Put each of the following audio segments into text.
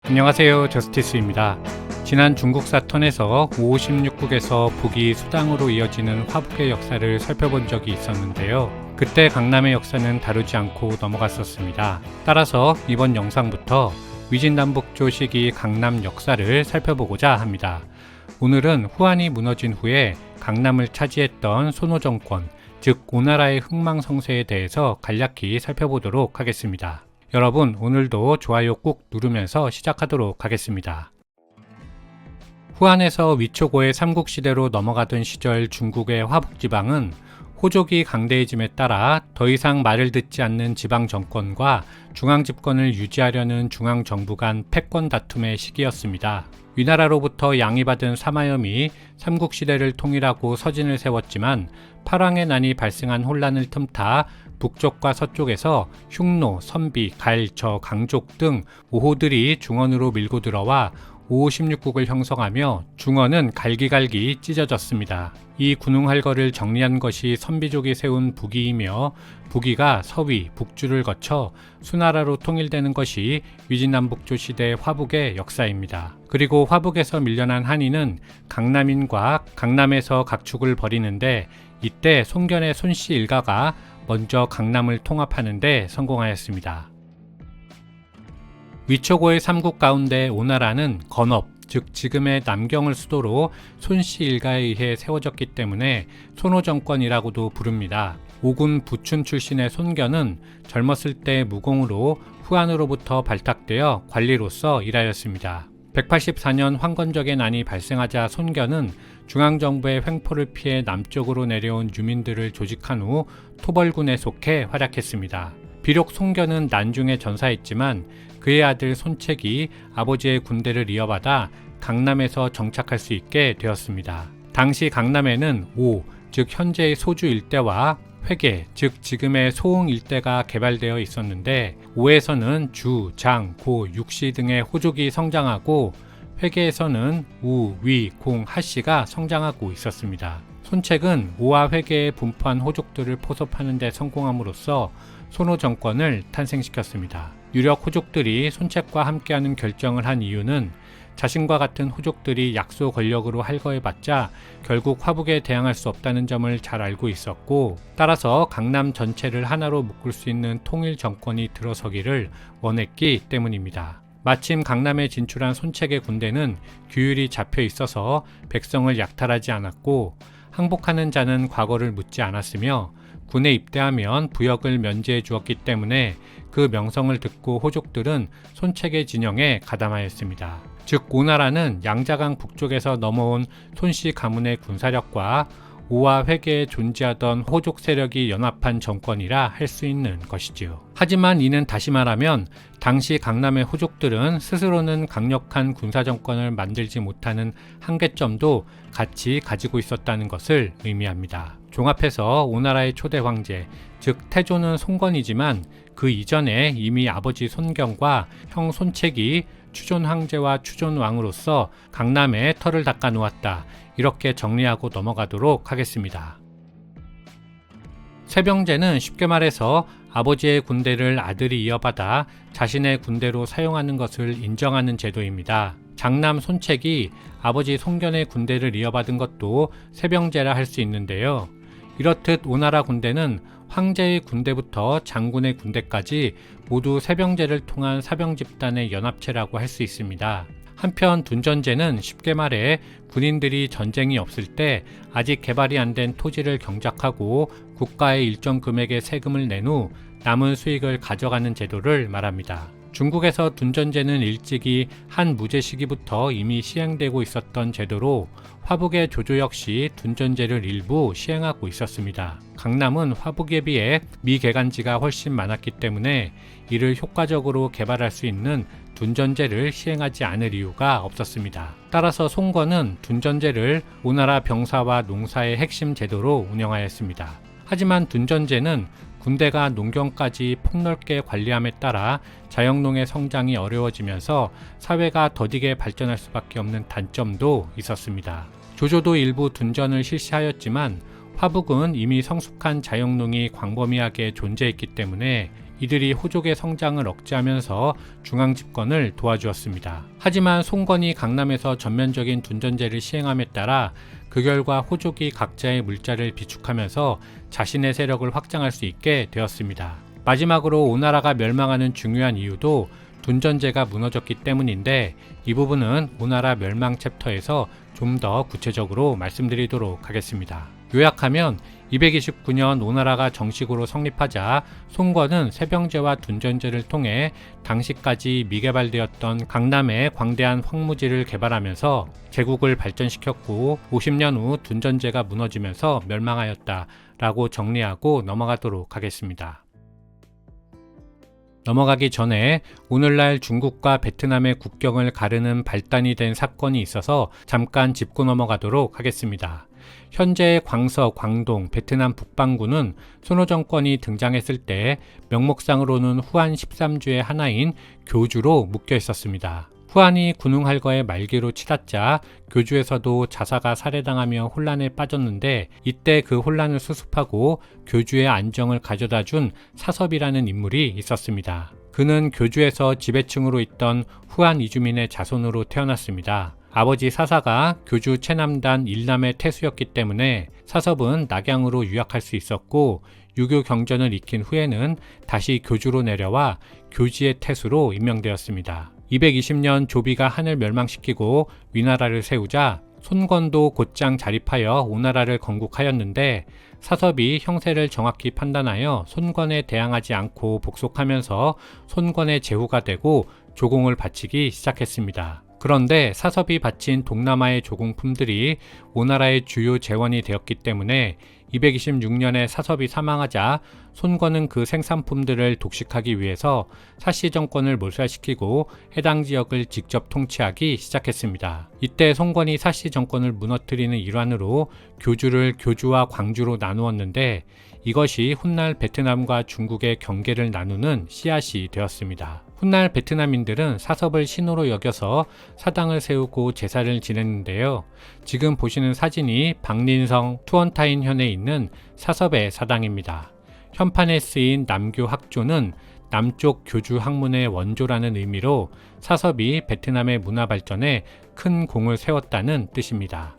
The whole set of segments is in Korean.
안녕하세요, 저스티스입니다. 지난 중국사 턴에서 556국에서 북이 수당으로 이어지는 화북의 역사를 살펴본 적이 있었는데요. 그때 강남의 역사는 다루지 않고 넘어갔었습니다. 따라서 이번 영상부터 위진남북조 시기 강남 역사를 살펴보고자 합니다. 오늘은 후한이 무너진 후에 강남을 차지했던 손호 정권, 즉 오나라의 흥망성쇠에 대해서 간략히 살펴보도록 하겠습니다. 여러분, 오늘도 좋아요 꾹 누르면서 시작하도록 하겠습니다. 후한에서 위초고의 삼국시대로 넘어가던 시절 중국의 화북지방은 호족이 강대해짐에 따라 더 이상 말을 듣지 않는 지방 정권과 중앙집권을 유지하려는 중앙정부 간 패권 다툼의 시기였습니다. 위나라로부터 양해받은 사마염이 삼국시대를 통일하고 서진을 세웠지만 팔왕의 난이 발생한 혼란을 틈타 북쪽과 서쪽에서 흉노, 선비, 갈, 저, 강족 등 오호들이 중원으로 밀고 들어와 556국을 형성하며 중원은 갈기갈기 찢어졌습니다. 이 군웅할거를 정리한 것이 선비족이 세운 북이이며 북이가 서위, 북주를 거쳐 수나라로 통일되는 것이 위진남북조 시대 화북의 역사입니다. 그리고 화북에서 밀려난 한인은 강남인과 강남에서 각축을 벌이는데 이때 송견의 손씨 일가가 먼저 강남을 통합하는 데 성공하였습니다. 위초고의 삼국 가운데 오나라는 건업, 즉 지금의 남경을 수도로 손씨 일가에 의해 세워졌기 때문에 손호 정권이라고도 부릅니다. 오군 부춘 출신의 손견은 젊었을 때 무공으로 후한으로부터 발탁되어 관리로서 일하였습니다. 184년 황건적의 난이 발생하자 손견은 중앙정부의 횡포를 피해 남쪽으로 내려온 유민들을 조직한 후 토벌군에 속해 활약했습니다. 비록 손견은 난중에 전사했지만 그의 아들 손책이 아버지의 군대를 이어받아 강남에서 정착할 수 있게 되었습니다. 당시 강남에는 오, 즉 현재의 소주 일대와 회계, 즉 지금의 소흥 일대가 개발되어 있었는데 오에서는 주, 장, 고, 육시 등의 호족이 성장하고 회계에서는 우, 위, 공, 하씨가 성장하고 있었습니다. 손책은 오와 회계에 분포한 호족들을 포섭하는 데 성공함으로써 손호 정권을 탄생시켰습니다. 유력 호족들이 손책과 함께하는 결정을 한 이유는 자신과 같은 호족들이 약소 권력으로 할거해봤자 결국 화북에 대항할 수 없다는 점을 잘 알고 있었고, 따라서 강남 전체를 하나로 묶을 수 있는 통일 정권이 들어서기를 원했기 때문입니다. 마침 강남에 진출한 손책의 군대는 규율이 잡혀 있어서 백성을 약탈하지 않았고 항복하는 자는 과거를 묻지 않았으며 군에 입대하면 부역을 면제해 주었기 때문에 그 명성을 듣고 호족들은 손책의 진영에 가담하였습니다. 즉 오나라는 양자강 북쪽에서 넘어온 손씨 가문의 군사력과 오와 회계에 존재하던 호족 세력이 연합한 정권이라 할 수 있는 것이지요. 하지만 이는 다시 말하면 당시 강남의 호족들은 스스로는 강력한 군사정권을 만들지 못하는 한계점도 같이 가지고 있었다는 것을 의미합니다. 종합해서 오나라의 초대 황제, 즉 태조는 송건이지만 그 이전에 이미 아버지 손경과 형 손책이 추존 황제와 추존 왕으로서 강남에 털을 닦아 놓았다. 이렇게 정리하고 넘어가도록 하겠습니다. 세병제는 쉽게 말해서 아버지의 군대를 아들이 이어받아 자신의 군대로 사용하는 것을 인정하는 제도입니다. 장남 손책이 아버지 송견의 군대를 이어받은 것도 세병제라 할 수 있는데요. 이렇듯 오나라 군대는 황제의 군대부터 장군의 군대까지 모두 세병제를 통한 사병집단의 연합체라고 할 수 있습니다. 한편 둔전제는 쉽게 말해 군인들이 전쟁이 없을 때 아직 개발이 안 된 토지를 경작하고 국가에 일정 금액의 세금을 낸 후 남은 수익을 가져가는 제도를 말합니다. 중국에서 둔전제는 일찍이 한 무제 시기부터 이미 시행되고 있었던 제도로 화북의 조조 역시 둔전제를 일부 시행하고 있었습니다. 강남은 화북에 비해 미개간지가 훨씬 많았기 때문에 이를 효과적으로 개발할 수 있는 둔전제를 시행하지 않을 이유가 없었습니다. 따라서 송건은 둔전제를 오나라 병사와 농사의 핵심 제도로 운영하였습니다. 하지만 둔전제는 군대가 농경까지 폭넓게 관리함에 따라 자영농의 성장이 어려워지면서 사회가 더디게 발전할 수밖에 없는 단점도 있었습니다. 조조도 일부 둔전을 실시하였지만 화북은 이미 성숙한 자영농이 광범위하게 존재했기 때문에 이들이 호족의 성장을 억제하면서 중앙 집권을 도와주었습니다. 하지만 송건이 강남에서 전면적인 둔전제를 시행함에 따라 그 결과 호족이 각자의 물자를 비축하면서 자신의 세력을 확장할 수 있게 되었습니다. 마지막으로 오나라가 멸망하는 중요한 이유도 둔전제가 무너졌기 때문인데 이 부분은 오나라 멸망 챕터에서 좀 더 구체적으로 말씀드리도록 하겠습니다. 요약하면 229년 오나라가 정식으로 성립하자 송건은 세병제와 둔전제를 통해 당시까지 미개발되었던 강남의 광대한 황무지를 개발하면서 제국을 발전시켰고 50년 후 둔전제가 무너지면서 멸망하였다라고 정리하고 넘어가도록 하겠습니다. 넘어가기 전에 오늘날 중국과 베트남의 국경을 가르는 발단이 된 사건이 있어서 잠깐 짚고 넘어가도록 하겠습니다. 현재의 광서, 광동, 베트남 북반구는 손호 정권이 등장했을 때 명목상으로는 후한 13주의 하나인 교주로 묶여 있었습니다. 후한이 군웅할거의 말기로 치닫자 교주에서도 자사가 살해당하며 혼란에 빠졌는데 이때 그 혼란을 수습하고 교주의 안정을 가져다준 사섭이라는 인물이 있었습니다. 그는 교주에서 지배층으로 있던 후한 이주민의 자손으로 태어났습니다. 아버지 사사가 교주 최남단 일남의 태수였기 때문에 사섭은 낙양으로 유학할 수 있었고 유교 경전을 익힌 후에는 다시 교주로 내려와 교지의 태수로 임명되었습니다. 220년 조비가 한을 멸망시키고 위나라를 세우자 손건도 곧장 자립하여 오나라를 건국하였는데 사섭이 형세를 정확히 판단하여 손건에 대항하지 않고 복속하면서 손건의 제후가 되고 조공을 바치기 시작했습니다. 그런데 사섭이 바친 동남아의 조공품들이 오나라의 주요 재원이 되었기 때문에 226년에 사섭이 사망하자 손건은 그 생산품들을 독식하기 위해서 사씨 정권을 몰살시키고 해당 지역을 직접 통치하기 시작했습니다. 이때 손건이 사씨 정권을 무너뜨리는 일환으로 교주를 교주와 광주로 나누었는데 이것이 훗날 베트남과 중국의 경계를 나누는 씨앗이 되었습니다. 훗날 베트남인들은 사섭을 신호로 여겨서 사당을 세우고 제사를 지냈는데요. 지금 보시는 사진이 박린성 투언타인현에 있는 사섭의 사당입니다. 현판에 쓰인 남교 학조는 남쪽 교주 학문의 원조라는 의미로 사섭이 베트남의 문화 발전에 큰 공을 세웠다는 뜻입니다.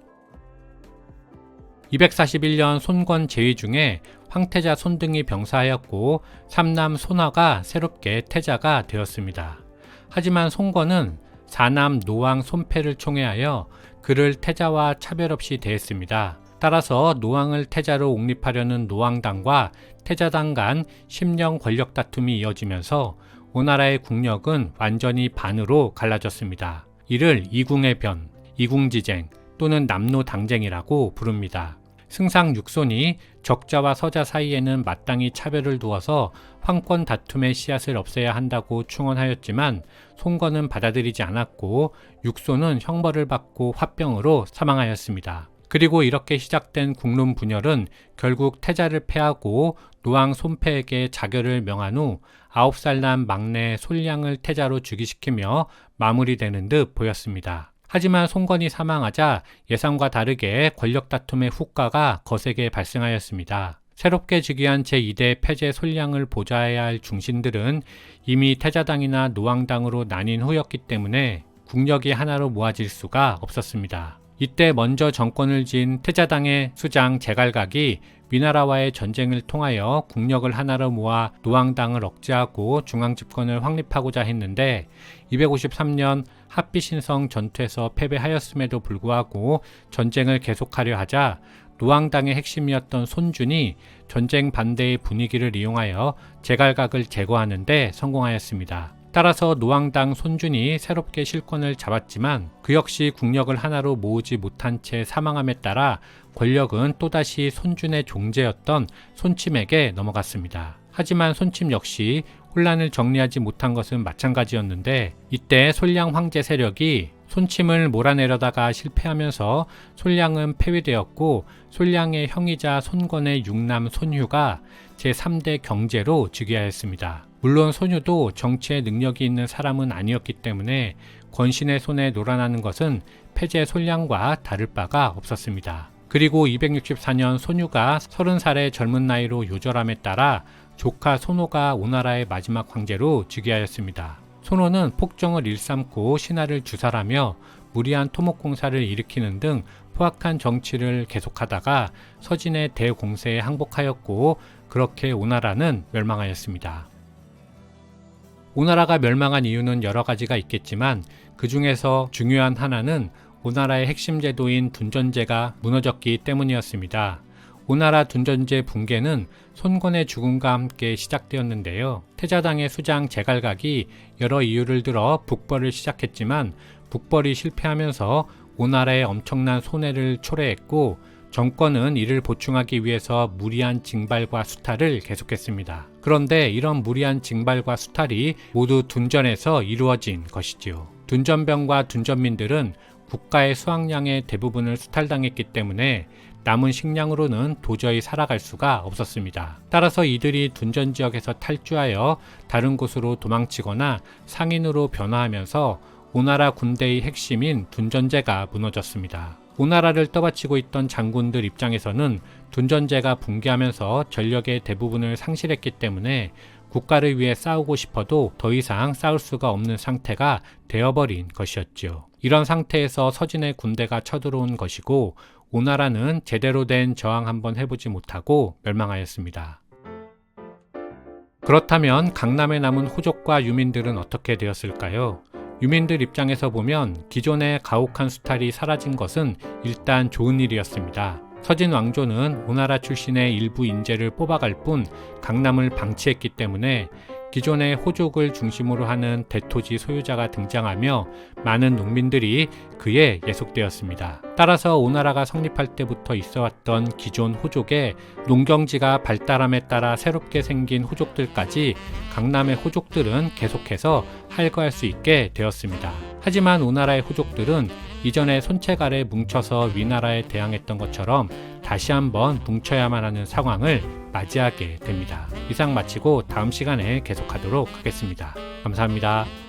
241년 손건 제위 중에 황태자 손등이 병사하였고 삼남 손화가 새롭게 태자가 되었습니다. 하지만 손건은 사남 노왕 손패를 총애하여 그를 태자와 차별 없이 대했습니다. 따라서 노왕을 태자로 옹립하려는 노왕당과 태자당 간 10년 권력 다툼이 이어지면서 오나라의 국력은 완전히 반으로 갈라졌습니다. 이를 이궁의 변, 이궁지쟁 또는 남노당쟁이라고 부릅니다. 승상 육손이 적자와 서자 사이에는 마땅히 차별을 두어서 황권 다툼의 씨앗을 없애야 한다고 충언하였지만 손건은 받아들이지 않았고 육손은 형벌을 받고 화병으로 사망하였습니다. 그리고 이렇게 시작된 국론 분열은 결국 태자를 패하고 노왕 손패에게 자결을 명한 후 9살 난 막내 솔량을 태자로 즉위시키며 마무리되는 듯 보였습니다. 하지만 손건이 사망하자 예상과 다르게 권력 다툼의 후과가 거세게 발생하였습니다. 새롭게 즉위한 제2대 패제 솔량을 보좌해야 할 중신들은 이미 태자당이나 노왕당으로 나뉜 후였기 때문에 국력이 하나로 모아질 수가 없었습니다. 이때 먼저 정권을 쥔 태자당의 수장 제갈각이 위나라와의 전쟁을 통하여 국력을 하나로 모아 노왕당을 억제하고 중앙집권을 확립하고자 했는데 253년 합비신성 전투에서 패배하였음에도 불구하고 전쟁을 계속하려 하자 노왕당의 핵심이었던 손준이 전쟁 반대의 분위기를 이용하여 제갈각을 제거하는 데 성공하였습니다. 따라서 노왕당 손준이 새롭게 실권을 잡았지만 그 역시 국력을 하나로 모으지 못한 채 사망함에 따라 권력은 또다시 손준의 종제였던 손침에게 넘어갔습니다. 하지만 손침 역시 혼란을 정리하지 못한 것은 마찬가지였는데 이때 솔량 황제 세력이 손침을 몰아내려다가 실패하면서 솔량은 폐위되었고 솔량의 형이자 손건의 육남 손휴가 제3대 경제로 즉위하였습니다. 물론 손휴도 정치에 능력이 있는 사람은 아니었기 때문에 권신의 손에 놀아나는 것은 패제 솔량과 다를 바가 없었습니다. 그리고 264년 손휴가 30살의 젊은 나이로 요절함에 따라 조카 손호가 오나라의 마지막 황제로 즉위하였습니다. 손호는 폭정을 일삼고 신하를 주살하며 무리한 토목공사를 일으키는 등 포악한 정치를 계속하다가 서진의 대공세에 항복하였고 그렇게 오나라는 멸망하였습니다. 오나라가 멸망한 이유는 여러 가지가 있겠지만 그 중에서 중요한 하나는 오나라의 핵심 제도인 둔전제가 무너졌기 때문이었습니다. 오나라 둔전제 붕괴는 손권의 죽음과 함께 시작되었는데요. 태자당의 수장 제갈각이 여러 이유를 들어 북벌을 시작했지만 북벌이 실패하면서 오나라에 엄청난 손해를 초래했고 정권은 이를 보충하기 위해서 무리한 징발과 수탈을 계속했습니다. 그런데 이런 무리한 징발과 수탈이 모두 둔전에서 이루어진 것이지요. 둔전병과 둔전민들은 국가의 수확량의 대부분을 수탈당했기 때문에 남은 식량으로는 도저히 살아갈 수가 없었습니다. 따라서 이들이 둔전 지역에서 탈주하여 다른 곳으로 도망치거나 상인으로 변화하면서 오나라 군대의 핵심인 둔전제가 무너졌습니다. 오나라를 떠받치고 있던 장군들 입장에서는 둔전제가 붕괴하면서 전력의 대부분을 상실했기 때문에 국가를 위해 싸우고 싶어도 더 이상 싸울 수가 없는 상태가 되어버린 것이었죠. 이런 상태에서 서진의 군대가 쳐들어온 것이고 오나라는 제대로 된 저항 한번 해보지 못하고 멸망하였습니다. 그렇다면 강남에 남은 호족과 유민들은 어떻게 되었을까요? 유민들 입장에서 보면 기존의 가혹한 수탈이 사라진 것은 일단 좋은 일이었습니다. 서진 왕조는 오나라 출신의 일부 인재를 뽑아갈 뿐 강남을 방치했기 때문에 기존의 호족을 중심으로 하는 대토지 소유자가 등장하며 많은 농민들이 그에 예속되었습니다. 따라서 오나라가 성립할 때부터 있어왔던 기존 호족의 농경지가 발달함에 따라 새롭게 생긴 호족들까지 강남의 호족들은 계속해서 할거할 수 있게 되었습니다. 하지만 오나라의 호족들은 이전에 손책 아래 뭉쳐서 위나라에 대항했던 것처럼 다시 한번 뭉쳐야만 하는 상황을 맞이하게 됩니다. 이상 마치고 다음 시간에 계속하도록 하겠습니다. 감사합니다.